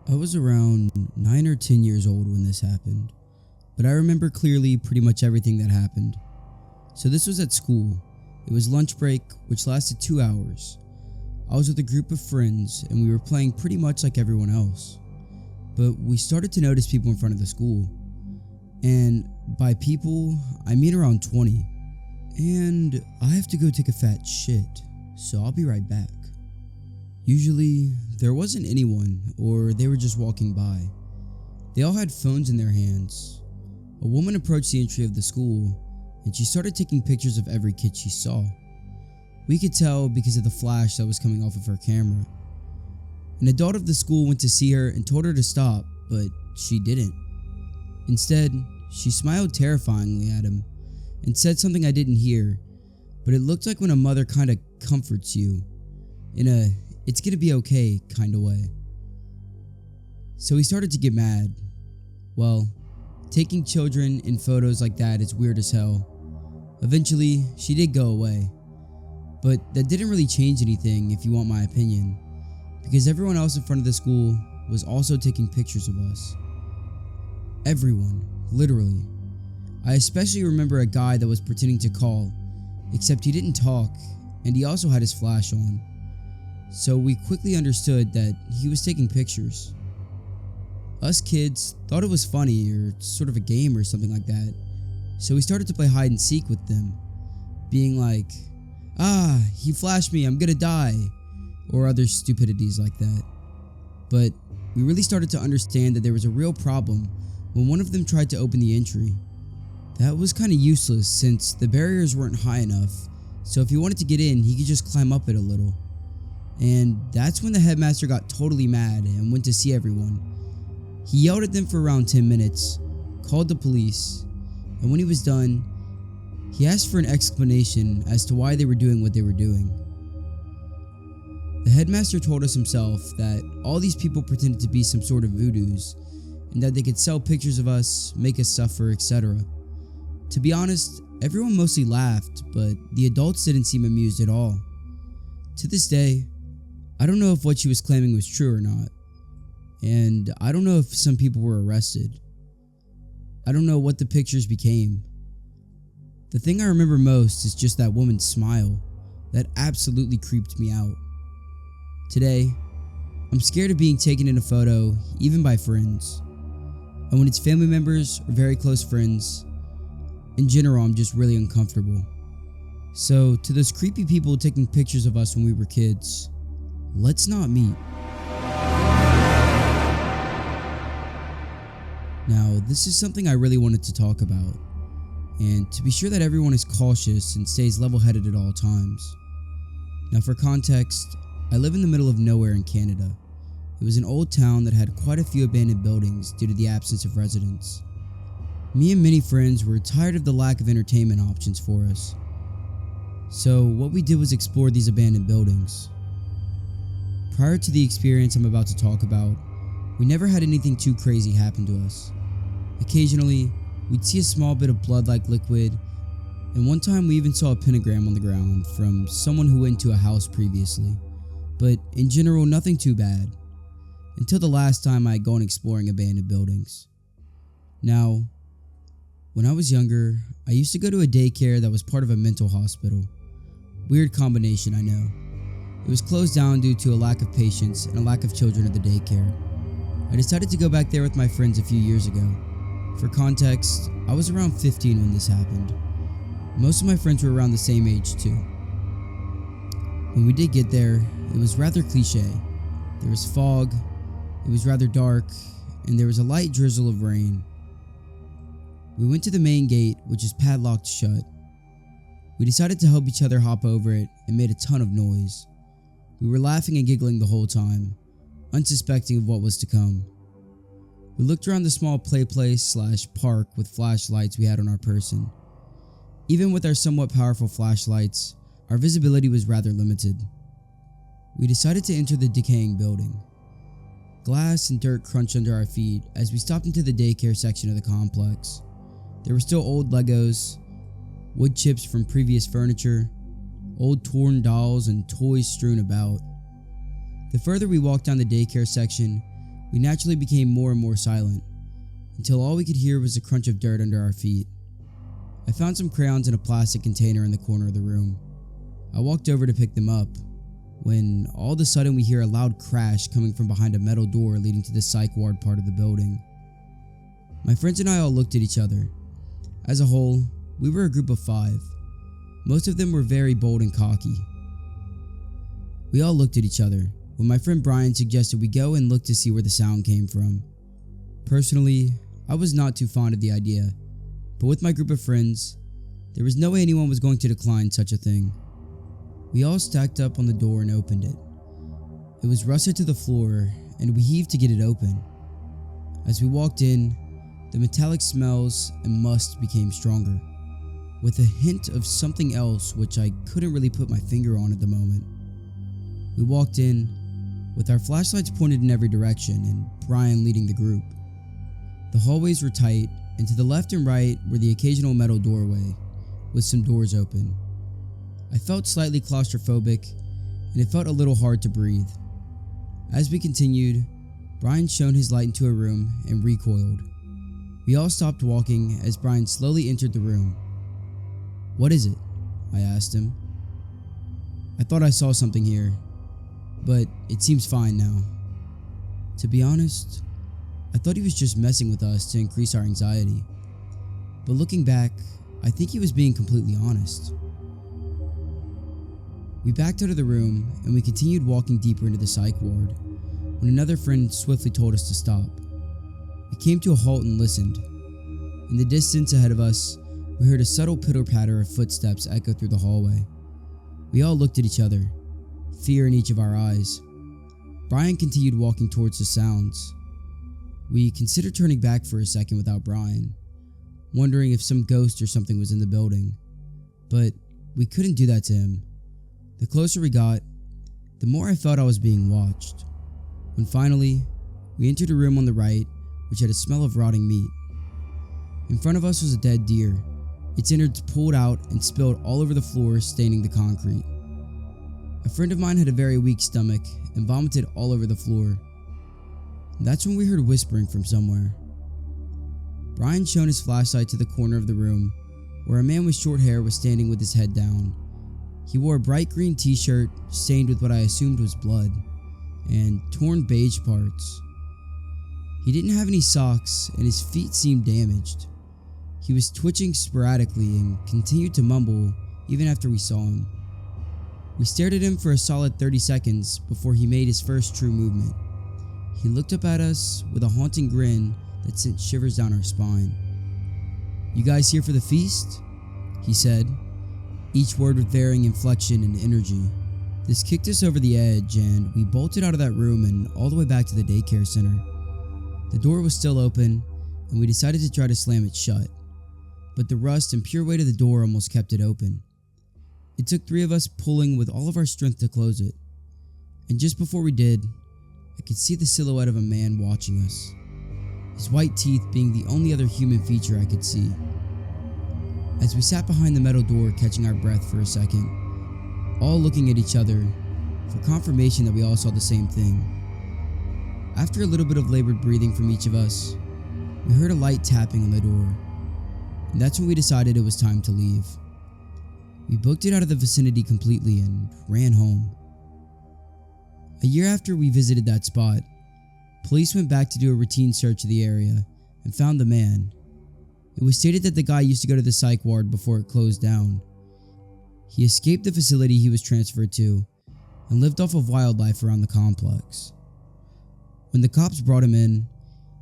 I was around 9 or 10 years old when this happened, but I remember clearly pretty much everything that happened. So this was at school. It was lunch break, which lasted 2 hours. I was with a group of friends and we were playing pretty much like everyone else. But we started to notice people in front of the school. And by people, I mean around 20. And I have to go take a fat shit, so I'll be right back. Usually, there wasn't anyone, or they were just walking by. They all had phones in their hands. A woman approached the entry of the school, and she started taking pictures of every kid she saw. We could tell because of the flash that was coming off of her camera. An adult of the school went to see her and told her to stop, but she didn't. Instead, she smiled terrifyingly at him and said something I didn't hear, but it looked like when a mother kinda comforts you in a "it's gonna be okay" kinda way. So he started to get mad. Well, taking children in photos like that is weird as hell. Eventually, she did go away, but that didn't really change anything if you want my opinion, because everyone else in front of the school was also taking pictures of us. Everyone, literally. I especially remember a guy that was pretending to call, except he didn't talk, and he also had his flash on. So we quickly understood that he was taking pictures. Us kids thought it was funny or sort of a game or something like that, so we started to play hide and seek with them, being like, he flashed me, I'm gonna die, or other stupidities like that. But we really started to understand that there was a real problem when one of them tried to open the entry. That was kinda useless since the barriers weren't high enough, so if he wanted to get in, he could just climb up it a little. And that's when the headmaster got totally mad and went to see everyone. He yelled at them for around 10 minutes, called the police, and when he was done, he asked for an explanation as to why they were doing what they were doing. The headmaster told us himself that all these people pretended to be some sort of voodoos, and that they could sell pictures of us, make us suffer, etc. To be honest, everyone mostly laughed, but the adults didn't seem amused at all. To this day, I don't know if what she was claiming was true or not, and I don't know if some people were arrested. I don't know what the pictures became. The thing I remember most is just that woman's smile. That absolutely creeped me out. Today, I'm scared of being taken in a photo, even by friends. And when it's family members or very close friends, in general, I'm just really uncomfortable. So, to those creepy people taking pictures of us when we were kids, let's not meet. Now, this is something I really wanted to talk about, and to be sure that everyone is cautious and stays level-headed at all times. Now, for context, I live in the middle of nowhere in Canada. It was an old town that had quite a few abandoned buildings due to the absence of residents. Me and many friends were tired of the lack of entertainment options for us. So what we did was explore these abandoned buildings. Prior to the experience I'm about to talk about, we never had anything too crazy happen to us. Occasionally, we'd see a small bit of blood-like liquid, and one time we even saw a pentagram on the ground from someone who went to a house previously. But in general, nothing too bad. Until the last time I had gone exploring abandoned buildings. Now, when I was younger, I used to go to a daycare that was part of a mental hospital. Weird combination, I know. It was closed down due to a lack of patients and a lack of children at the daycare. I decided to go back there with my friends a few years ago. For context, I was around 15 when this happened. Most of my friends were around the same age too. When we did get there, it was rather cliche. There was fog, it was rather dark, and there was a light drizzle of rain. We went to the main gate, which is padlocked shut. We decided to help each other hop over it and made a ton of noise. We were laughing and giggling the whole time, unsuspecting of what was to come. We looked around the small play place/park with flashlights we had on our person. Even with our somewhat powerful flashlights, our visibility was rather limited. We decided to enter the decaying building. Glass and dirt crunched under our feet as we stopped into the daycare section of the complex. There were still old Legos, wood chips from previous furniture, old torn dolls, and toys strewn about. The further we walked down the daycare section, We naturally became more and more silent, until all we could hear was the crunch of dirt under our feet. I found some crayons in a plastic container in the corner of the room. I walked over to pick them up, when all of a sudden we hear a loud crash coming from behind a metal door leading to the psych ward part of the building. My friends and I all looked at each other. As a whole, we were a group of 5. Most of them were very bold and cocky. We all looked at each other when my friend Brian suggested we go and look to see where the sound came from. Personally, I was not too fond of the idea, but with my group of friends, there was no way anyone was going to decline such a thing. We all stacked up on the door and opened it. It was rusted to the floor, and we heaved to get it open. As we walked in, the metallic smells and must became stronger, with a hint of something else which I couldn't really put my finger on at the moment. We walked in, with our flashlights pointed in every direction and Brian leading the group. The hallways were tight, and to the left and right were the occasional metal doorway, with some doors open. I felt slightly claustrophobic, and it felt a little hard to breathe. As we continued, Brian shone his light into a room and recoiled. We all stopped walking as Brian slowly entered the room. "What is it?" I asked him. "I thought I saw something here, but it seems fine now." To be honest, I thought he was just messing with us to increase our anxiety. But looking back, I think he was being completely honest. We backed out of the room and we continued walking deeper into the psych ward when another friend swiftly told us to stop. We came to a halt and listened. In the distance ahead of us, we heard a subtle pitter-patter of footsteps echo through the hallway. We all looked at each other, fear in each of our eyes. Brian continued walking towards the sounds. We considered turning back for a second without Brian, wondering if some ghost or something was in the building, but we couldn't do that to him. The closer we got, the more I felt I was being watched, when finally, we entered a room on the right which had a smell of rotting meat. In front of us was a dead deer, its innards pulled out and spilled all over the floor, staining the concrete. A friend of mine had a very weak stomach and vomited all over the floor. That's when we heard whispering from somewhere. Brian shone his flashlight to the corner of the room where a man with short hair was standing with his head down. He wore a bright green t-shirt stained with what I assumed was blood and torn beige parts. He didn't have any socks and his feet seemed damaged. He was twitching sporadically and continued to mumble even after we saw him. We stared at him for a solid 30 seconds before he made his first true movement. He looked up at us with a haunting grin that sent shivers down our spine. "You guys here for the feast?" he said, each word with varying inflection and energy. This kicked us over the edge and we bolted out of that room and all the way back to the daycare center. The door was still open and we decided to try to slam it shut, but the rust and pure weight of the door almost kept it open. It took 3 of us pulling with all of our strength to close it, and just before we did, I could see the silhouette of a man watching us, his white teeth being the only other human feature I could see. As we sat behind the metal door catching our breath for a second, all looking at each other for confirmation that we all saw the same thing. After a little bit of labored breathing from each of us, we heard a light tapping on the door, and that's when we decided it was time to leave. We booked it out of the vicinity completely and ran home. A year after we visited that spot, police went back to do a routine search of the area and found the man. It was stated that the guy used to go to the psych ward before it closed down. He escaped the facility he was transferred to and lived off of wildlife around the complex. When the cops brought him in,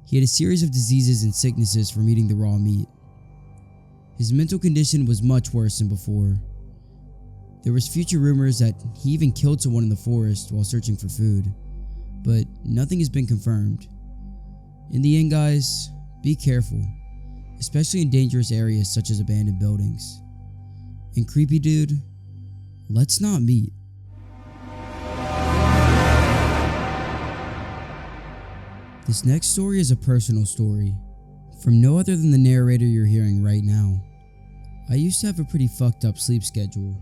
he had a series of diseases and sicknesses from eating the raw meat. His mental condition was much worse than before. There was future rumors that he even killed someone in the forest while searching for food, but nothing has been confirmed. In the end, guys, be careful, especially in dangerous areas such as abandoned buildings. And creepy dude, let's not meet. This next story is a personal story from no other than the narrator you're hearing right now. I used to have a pretty fucked up sleep schedule.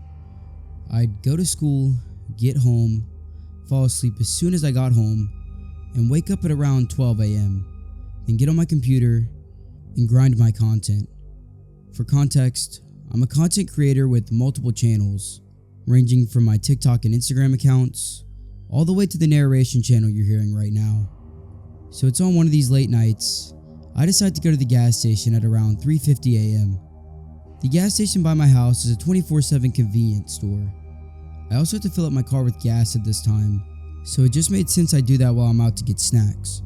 I'd go to school, get home, fall asleep as soon as I got home, and wake up at around 12 a.m., then get on my computer and grind my content. For context, I'm a content creator with multiple channels, ranging from my TikTok and Instagram accounts, all the way to the narration channel you're hearing right now. So it's on one of these late nights, I decide to go to the gas station at around 3:50 a.m. The gas station by my house is a 24/7 convenience store. I also have to fill up my car with gas at this time, so it just made sense I do that while I'm out to get snacks.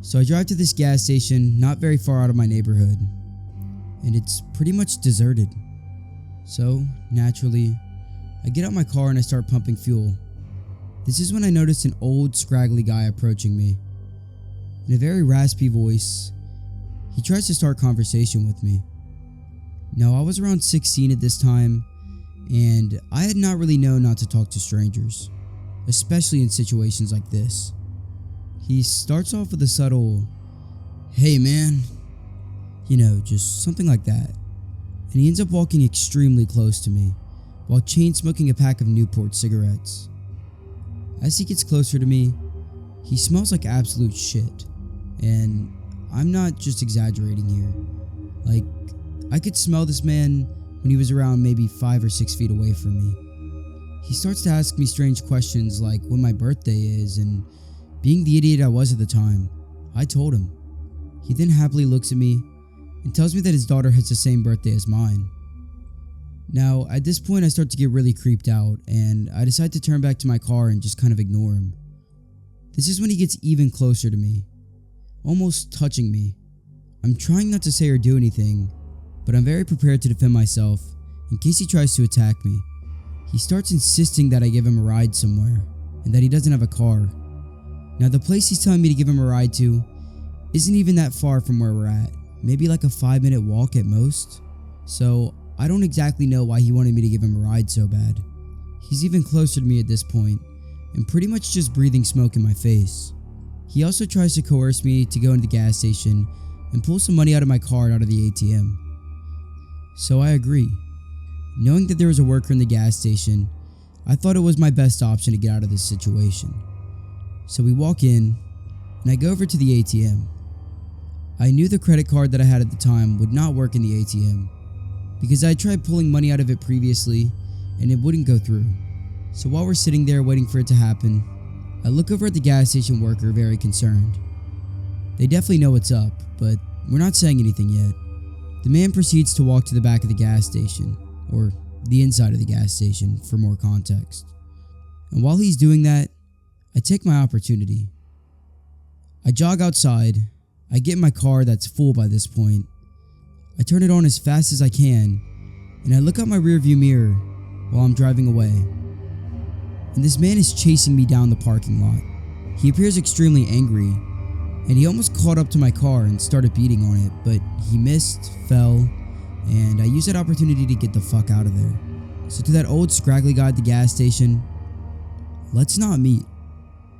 So I drive to this gas station not very far out of my neighborhood, and it's pretty much deserted. So, naturally, I get out my car and I start pumping fuel. This is when I notice an old, scraggly guy approaching me. In a very raspy voice, he tries to start conversation with me. Now, I was around 16 at this time, and I had not really known not to talk to strangers, especially in situations like this. He starts off with a subtle, "Hey man," just something like that, and he ends up walking extremely close to me while chain smoking a pack of Newport cigarettes. As he gets closer to me, he smells like absolute shit, and I'm not just exaggerating here. Like, I could smell this man when he was around maybe 5 or 6 feet away from me. He starts to ask me strange questions like when my birthday is, and being the idiot I was at the time, I told him. He then happily looks at me and tells me that his daughter has the same birthday as mine. Now, at this point I start to get really creeped out, and I decide to turn back to my car and just kind of ignore him. This is when he gets even closer to me, almost touching me. I'm trying not to say or do anything, but I'm very prepared to defend myself in case he tries to attack me. He starts insisting that I give him a ride somewhere, and that he doesn't have a car. Now, the place he's telling me to give him a ride to isn't even that far from where we're at, maybe like a 5-minute walk at most. So I don't exactly know why he wanted me to give him a ride so bad. He's even closer to me at this point, and pretty much just breathing smoke in my face. He also tries to coerce me to go into the gas station and pull some money out of my card out of the ATM. So I agree. Knowing that there was a worker in the gas station, I thought it was my best option to get out of this situation. So we walk in, and I go over to the ATM. I knew the credit card that I had at the time would not work in the ATM, because I had tried pulling money out of it previously, and it wouldn't go through. So while we're sitting there waiting for it to happen, I look over at the gas station worker very concerned. They definitely know what's up, but we're not saying anything yet. The man proceeds to walk to the back of the gas station, or the inside of the gas station for more context. And while he's doing that, I take my opportunity. I jog outside, I get in my car that's full by this point. I turn it on as fast as I can, and I look out my rearview mirror while I'm driving away. And this man is chasing me down the parking lot. He appears extremely angry, and he almost caught up to my car and started beating on it, but he missed, fell, and I used that opportunity to get the fuck out of there. So to that old scraggly guy at the gas station, let's not meet.